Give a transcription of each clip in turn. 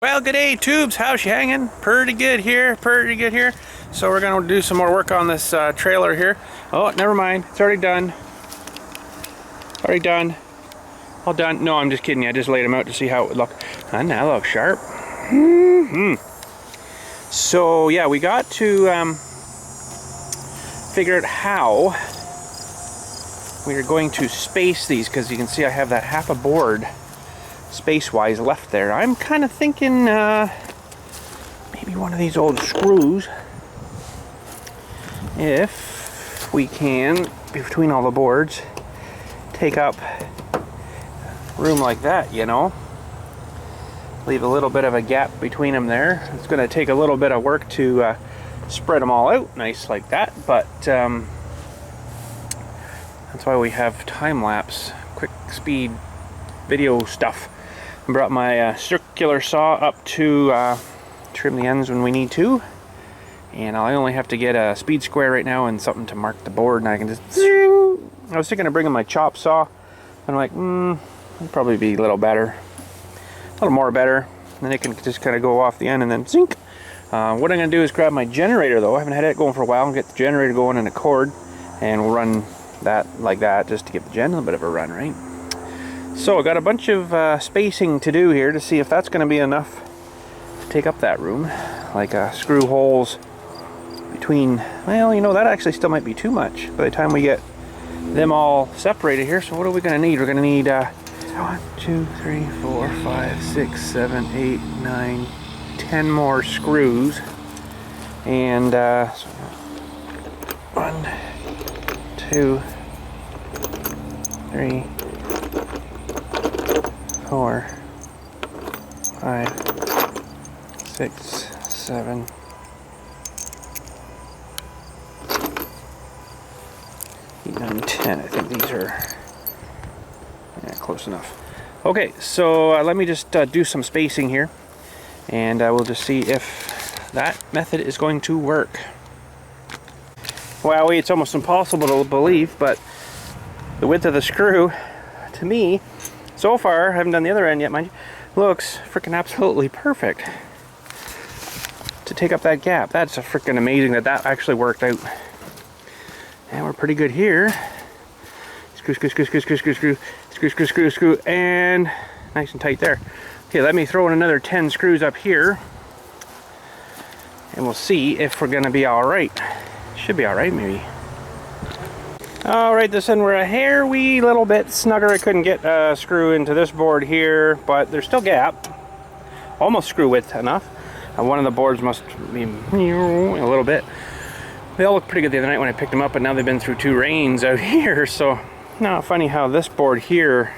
Well, good day, tubes. How's she hanging? Pretty good here, pretty good here. So we're gonna do some more work on this trailer here. Oh, never mind. It's already done. Already done. All done. No, I'm just kidding you. I just laid them out to see how it would look. And now look sharp. So yeah, we got to figure out how we are going to space these, because you can see I have that half a board space-wise left there. I'm kind of thinking maybe one of these old screws, if we can, between all the boards, take up room like that, you know. Leave a little bit of a gap between them there. It's going to take a little bit of work to spread them all out nice like that, but that's why we have time-lapse, quick speed video stuff. I brought my circular saw up to trim the ends when we need to, and I only have to get a speed square right now and something to mark the board, and I can just zing. I was thinking of bringing my chop saw, and I'm like, it'd probably be a little better, a little more better, and then it can just kind of go off the end and then zink. What I'm going to do is grab my generator though. I haven't had it going for a while, and get the generator going in a cord, and we'll run that like that just to give the gen a little bit of a run, right? So I got a bunch of spacing to do here to see if that's going to be enough to take up that room. Like screw holes between, well, you know, that actually still might be too much by the time we get them all separated here. So what are we going to need? We're going to need 1, 2, 3, 4, 5, 6, 7, 8, 9, 10 more screws. And so 1, 2, 3, 4, 5, 6, 7, 8, 9, 10. I think these are close enough. Okay, so let me just do some spacing here, and we'll just see if that method is going to work. Wow, it's almost impossible to believe, but the width of the screw, to me, so far, I haven't done the other end yet, mind you, looks freaking absolutely perfect to take up that gap. That's a freaking amazing that that actually worked out. And we're pretty good here. Screw, screw, screw, screw, screw, screw, screw, screw, screw, screw, screw, and nice and tight there. Okay, let me throw in another 10 screws up here, and we'll see if we're gonna be all right. Should be all right, maybe. All right, this end we're a hair wee little bit snugger. I couldn't get a screw into this board here, but there's still gap. Almost screw width enough. One of the boards must be a little bit. They all looked pretty good the other night when I picked them up, but now they've been through 2 rains out here. So now funny how this board here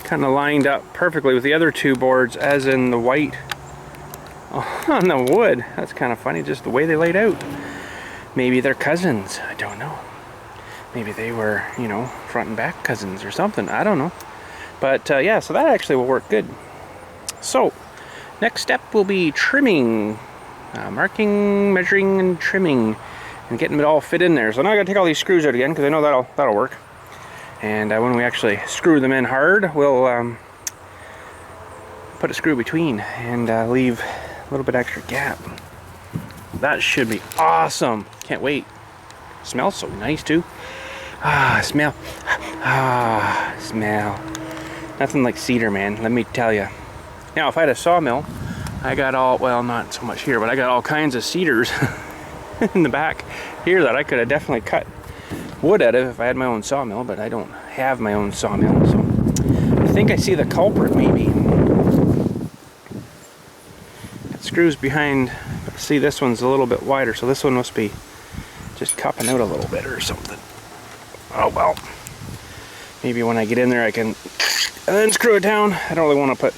kind of lined up perfectly with the other 2 boards, as in the white on the wood. That's kind of funny, just the way they laid out. Maybe they're cousins, I don't know. Maybe they were, you know, front and back cousins or something. I don't know. But yeah, so that actually will work good. So, next step will be trimming. Marking, measuring, and trimming. And getting it all fit in there. So now I gotta take all these screws out again, because I know that'll work. And when we actually screw them in hard, we'll put a screw between and leave a little bit extra gap. That should be awesome. Can't wait. Smells so nice too. Smell. Smell. Nothing like cedar, man, let me tell you. Now, if I had a sawmill, I got all, well, not so much here, but I got all kinds of cedars in the back here that I could have definitely cut wood out of if I had my own sawmill, but I don't have my own sawmill, so I think I see the culprit, maybe. It screws behind, see, this one's a little bit wider, so this one must be just cupping out a little bit or something. Oh well. Maybe when I get in there I can then screw it down. I don't really want to put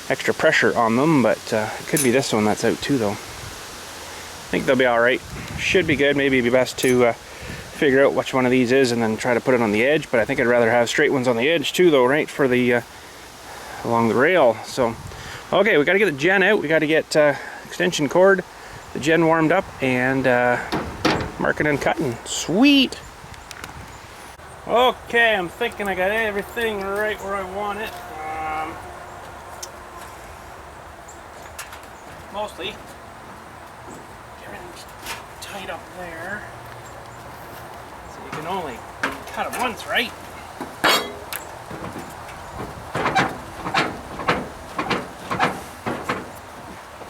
extra pressure on them, but it could be this one that's out too though. I think they'll be alright. Should be good. Maybe it'd be best to figure out which one of these is and then try to put it on the edge, but I think I'd rather have straight ones on the edge too though, right, for the along the rail. So okay, we got to get the gen out. We got to get extension cord, the gen warmed up, and marking and cutting. Sweet. Okay, I'm thinking I got everything right where I want it. mostly. Everything's tight up there. So you can only cut them once, right?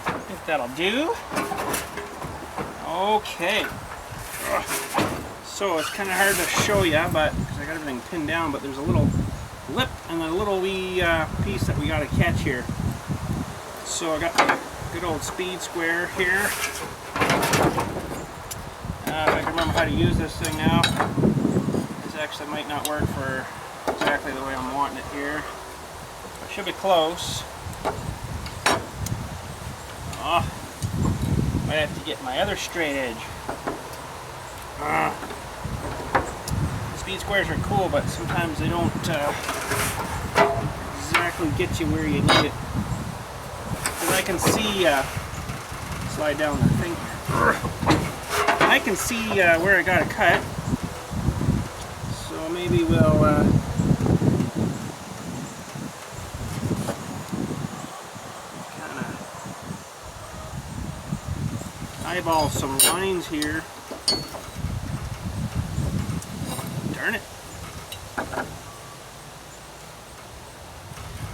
I think that'll do. Okay. So it's kind of hard to show you, but because I got everything pinned down, but there's a little lip and a little wee piece that we got to catch here. So I got my good old speed square here. If I can remember how to use this thing now. This actually might not work for exactly the way I'm wanting it here. I should be close. Oh, might have to get my other straight edge. Speed squares are cool, but sometimes they don't exactly get you where you need it. Because I can see, slide down the thing. I can see where I got to cut. So maybe we'll kind of eyeball some lines here. Darn it.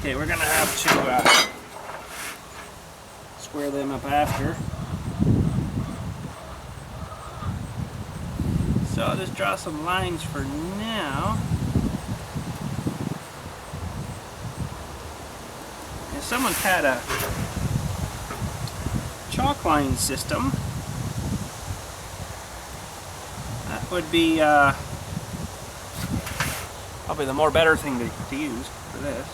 Okay, we're gonna have to square them up after. So I'll just draw some lines for now. If someone had a chalk line system, that would be probably the more better thing to use for this.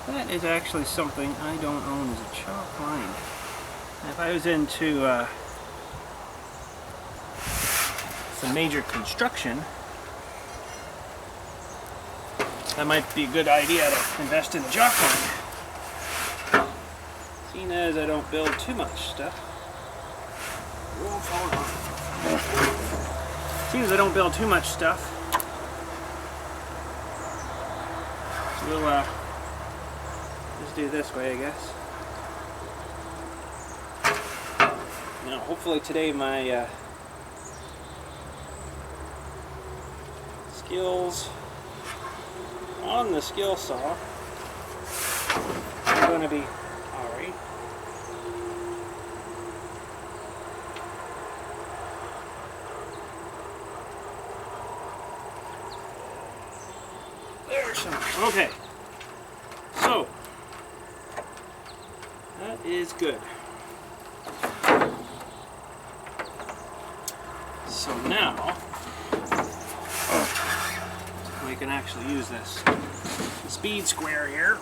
That is actually something I don't own as a chalk line. If I was into some major construction, that might be a good idea to invest in a chalk line. Seeing as I don't build too much stuff. Whoa, fall off. Seeing as I don't build too much stuff, we'll just do this way, I guess. Now, hopefully today my skills on the skill saw are going to be alright. There's some. Okay. So that is good. So now we can actually use this speed square here.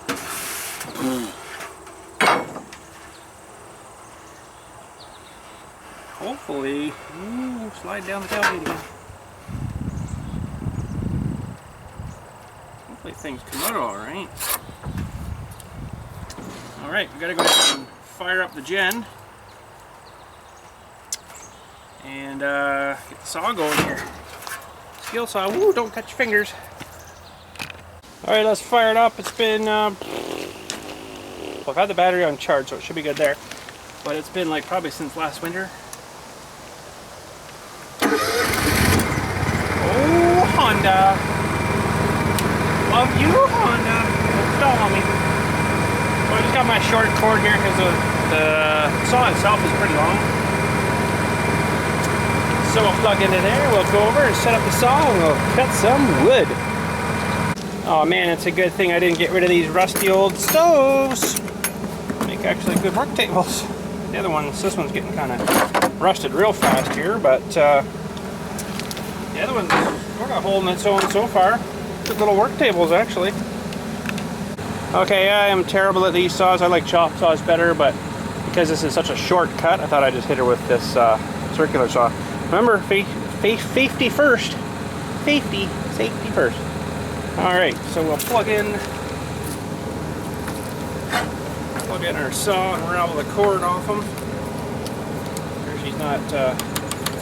Hopefully, slide down the tailgate again. Hopefully things come out all right. All right, we gotta go ahead and fire up the gen and get the saw going here. Skill saw, woo, don't cut your fingers. All right, let's fire it up. It's been, well, I've had the battery on charge, so it should be good there. But it's been like probably since last winter. Oh, Honda. Love you, Honda. Don't stall on me. So I just got my short cord here because the saw itself is pretty long. So we'll plug into there, we'll go over and set up the saw and we'll cut some wood. Oh man, it's a good thing I didn't get rid of these rusty old stoves. Make actually good work tables. The other ones, this one's getting kind of rusted real fast here, but the other one's we're not holding its own so far. Good little work tables actually. Okay, I am terrible at these saws. I like chop saws better, but because this is such a short cut, I thought I'd just hit her with this circular saw. Remember, safety first. Safety first. Alright, so we'll plug in our saw and unravel the cord off them. Sure she's not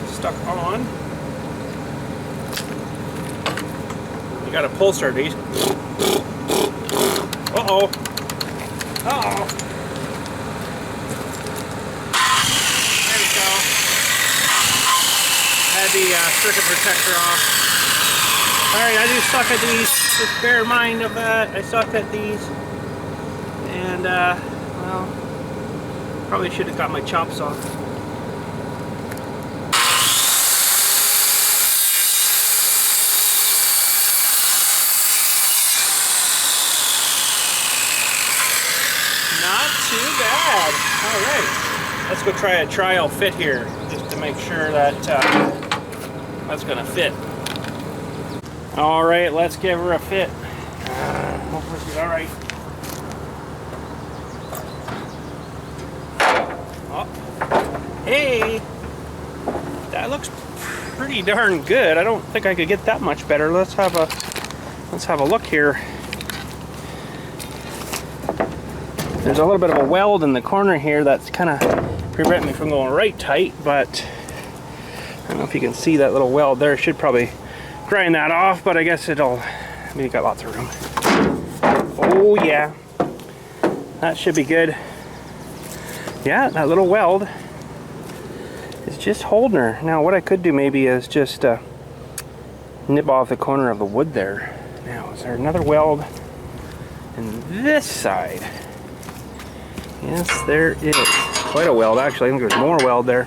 stuck on. You gotta pulsar these. Uh-oh. Uh-oh. the circuit protector off. Alright, I do suck at these. Just bear in mind of that. I suck at these. And, well, probably should have got my chops off. Not too bad. Alright, let's go try a trial fit here, just to make sure that that's going to fit. Alright, let's give her a fit. Hopefully she's alright. Oh. Hey! That looks pretty darn good. I don't think I could get that much better. Let's have a look here. There's a little bit of a weld in the corner here that's kind of preventing me from going right tight, but I don't know if you can see that little weld there. Should probably grind that off, but I guess it'll, I mean, you got lots of room. Oh yeah, that should be good. Yeah, that little weld is just holding her. Now what I could do maybe is just nip off the corner of the wood there. Now, is there another weld in this side? Yes, there is. Quite a weld, actually. I think there's more weld there.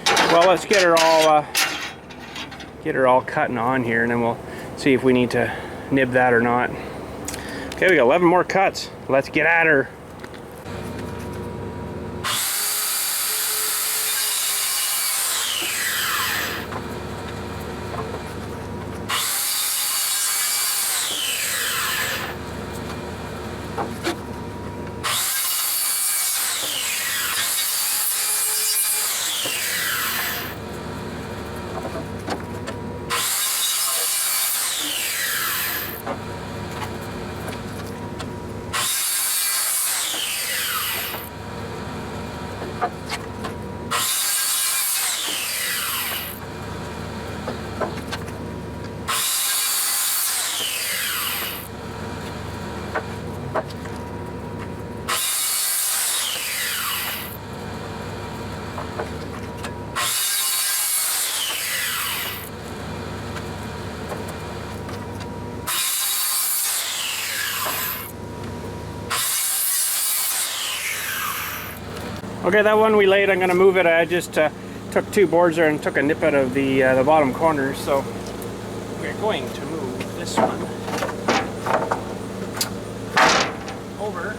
Well, let's get her all cutting on here, and then we'll see if we need to nib that or not. Okay, we got 11 more cuts. Let's get at her. Okay, that one we laid, I'm going to move it. I just took two boards there and took a nip out of the bottom corners, so we're going to move this one over.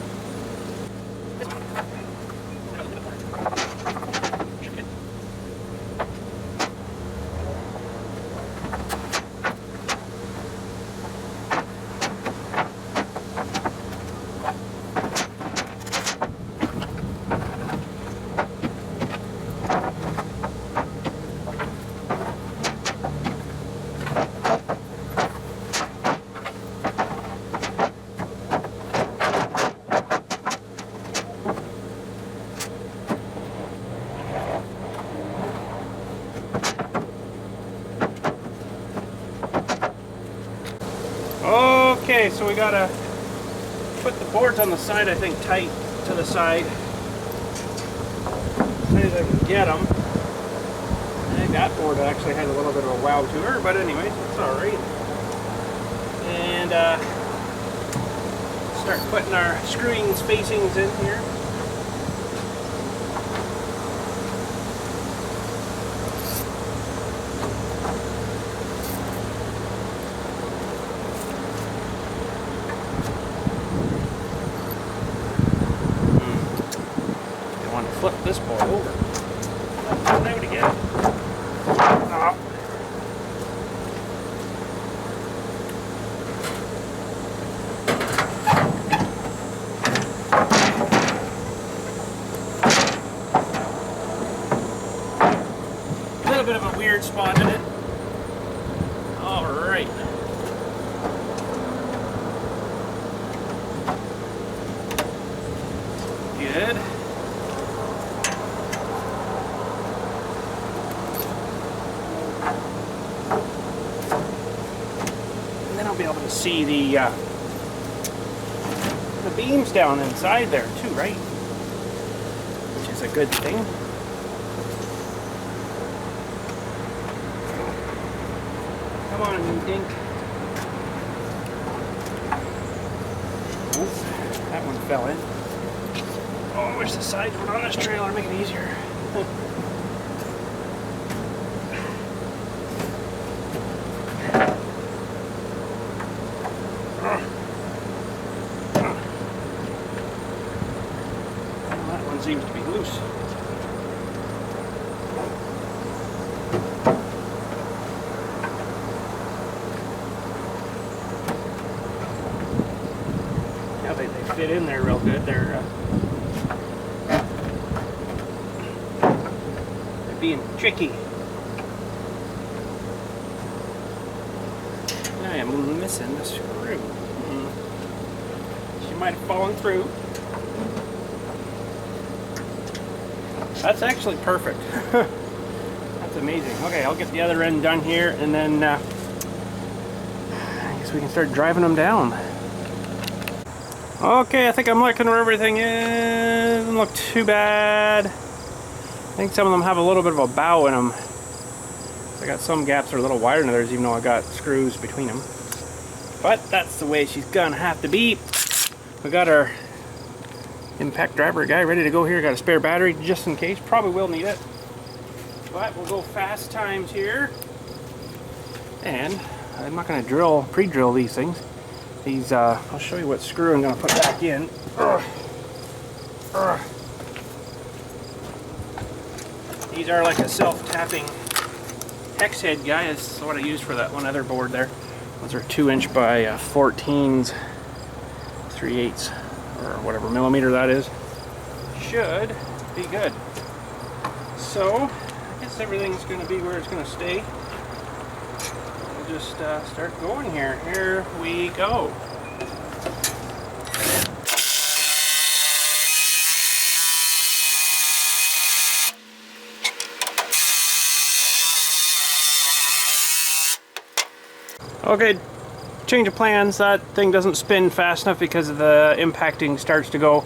Okay, so we gotta put the boards on the side, I think, tight to the side. As tight as I can get them. I think that board actually has a little bit of a wow to her, but anyways, it's alright. And start putting our screwing spacings in here. Flip this board over. Out again. Oh. A little bit of a weird spot in it. All right. Good. I'll be able to see the beams down inside there too, right? Which is a good thing. Come on, you dink. Oops, that one fell in. Oh, I wish the sides were on this trailer to make it easier. That one seems to be loose. Yeah, they fit in there real good. They're being tricky. I am missing the screw. She might have fallen through. That's actually perfect. That's amazing. Okay, I'll get the other end done here, and then I guess we can start driving them down. Okay, I think I'm looking where everything is. Doesn't look too bad. I think some of them have a little bit of a bow in them. I got some gaps that are a little wider than others, even though I got screws between them. But that's the way she's gonna have to be. We got our impact driver guy ready to go here. Got a spare battery just in case. Probably will need it. But we'll go fast times here. And I'm not gonna pre-drill these things. These, I'll show you what screw I'm gonna put back in. These are like a self-tapping hex head guy. That's what I used for that one other board there. Those are 2" by 14s, 3/8 or whatever millimeter that is. Should be good. So I guess everything's going to be where it's going to stay. We'll just start going here. Here we go. Okay, change of plans. That thing doesn't spin fast enough because of the impacting starts to go.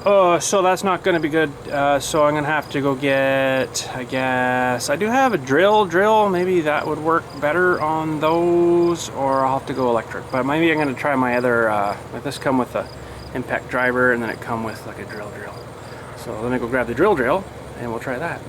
So that's not going to be good. So I'm going to have to go get, I guess, I do have a drill. Maybe that would work better on those, or I'll have to go electric. But maybe I'm going to try my other, like this come with a impact driver, and then it come with like a drill. So let me go grab the drill, and we'll try that.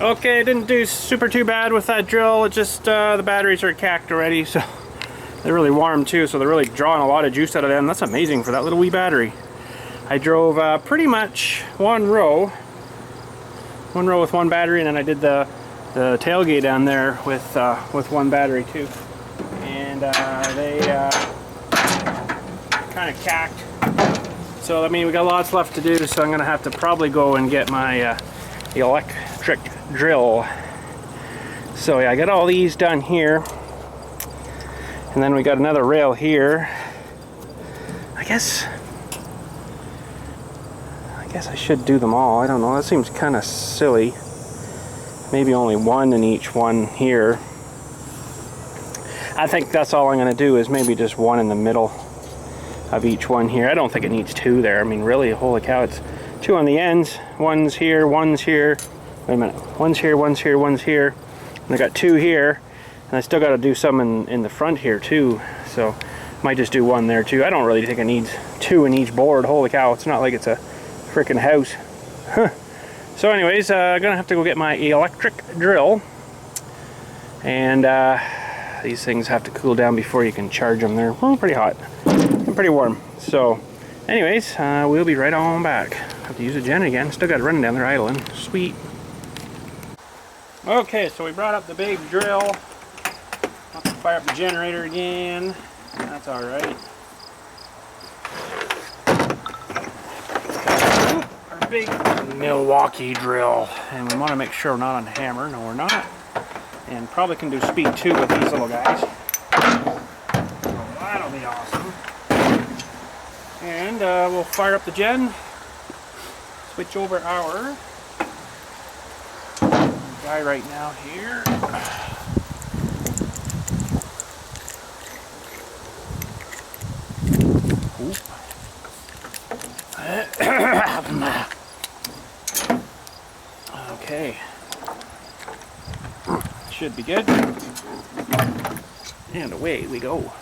Okay, didn't do too bad with that drill. It just the batteries are cacked already, so they're really warm too, so they're really drawing a lot of juice out of them. That's amazing for that little wee battery. I drove pretty much one row with one battery, and then I did the tailgate down there with one battery too, and they kind of cacked. So I mean, we got lots left to do, so I'm gonna have to probably go and get my electric drill. So yeah, I got all these done here. And then we got another rail here. I guess I should do them all. I don't know. That seems kind of silly. Maybe only one in each one here. I think that's all I'm going to do is maybe just one in the middle of each one here. I don't think it needs two there. I mean, really, holy cow, it's two on the ends. One's here, one's here. Wait a minute. One's here, one's here, one's here. And I got two here. And I still got to do some in the front here too. So might just do one there too. I don't really think it needs two in each board. Holy cow, it's not like it's a freaking house. Huh. So anyways, I'm gonna have to go get my electric drill. And these things have to cool down before you can charge them. They're pretty hot and pretty warm. So anyways, we'll be right on back. Have to use a gen again. Still got it running down there idling. Sweet. Okay, so we brought up the big drill. Have to fire up the generator again. That's all right. Our big Milwaukee drill, and we want to make sure we're not on hammer. No, we're not. And probably can do speed 2 with these little guys. So that'll be awesome. And we'll fire up the gen. Switch over our guy right now here. Okay. Should be good. And away we go.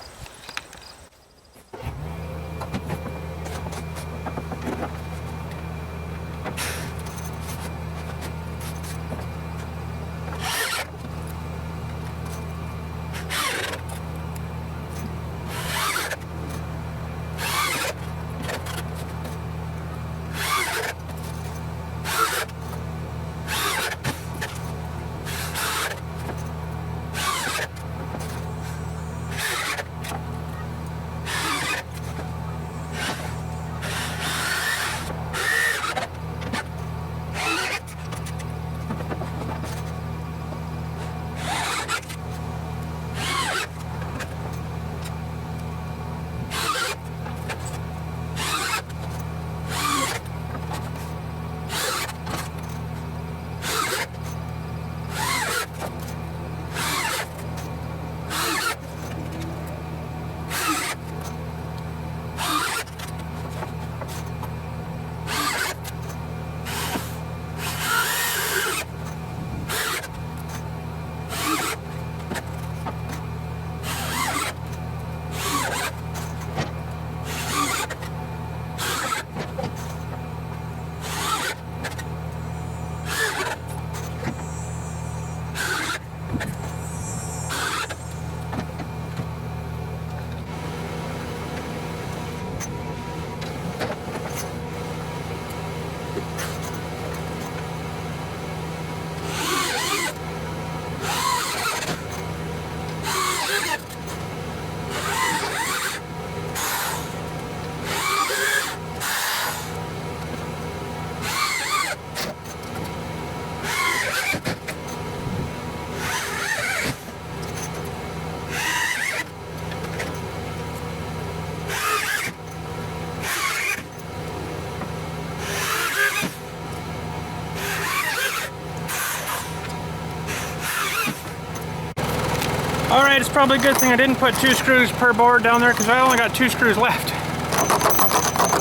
Alright, it's probably a good thing I didn't put 2 screws per board down there because I only got 2 screws left.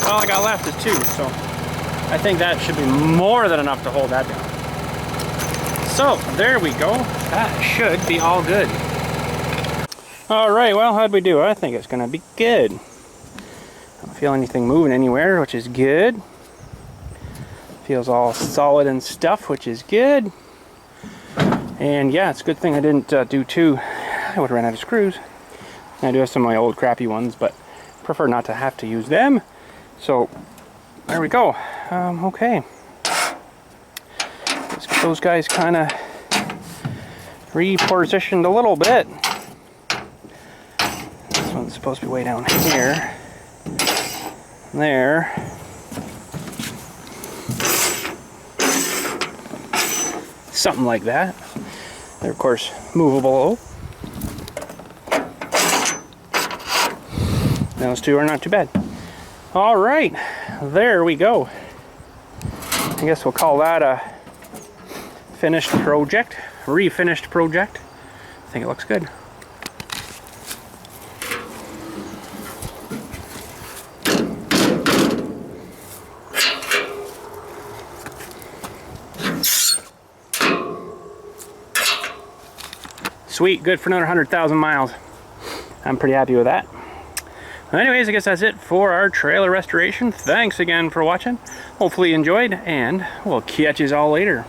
All I got left is 2, so I think that should be more than enough to hold that down. So, there we go. That should be all good. Alright, well, how'd we do? I think it's going to be good. I don't feel anything moving anywhere, which is good. Feels all solid and stuff, which is good. And yeah, it's a good thing I didn't do 2. I would have ran out of screws. I do have some of my old crappy ones, but prefer not to have to use them. So there we go. Okay. Let's get those guys kind of repositioned a little bit. This one's supposed to be way down here. There. Something like that. They're of course movable. Those two are not too bad. All right, there we go. I guess we'll call that a finished project, refinished project. I think it looks good. Sweet, good for another 100,000 miles. I'm pretty happy with that. Anyways, I guess that's it for our trailer restoration. Thanks again for watching. Hopefully you enjoyed, and we'll catch you all later.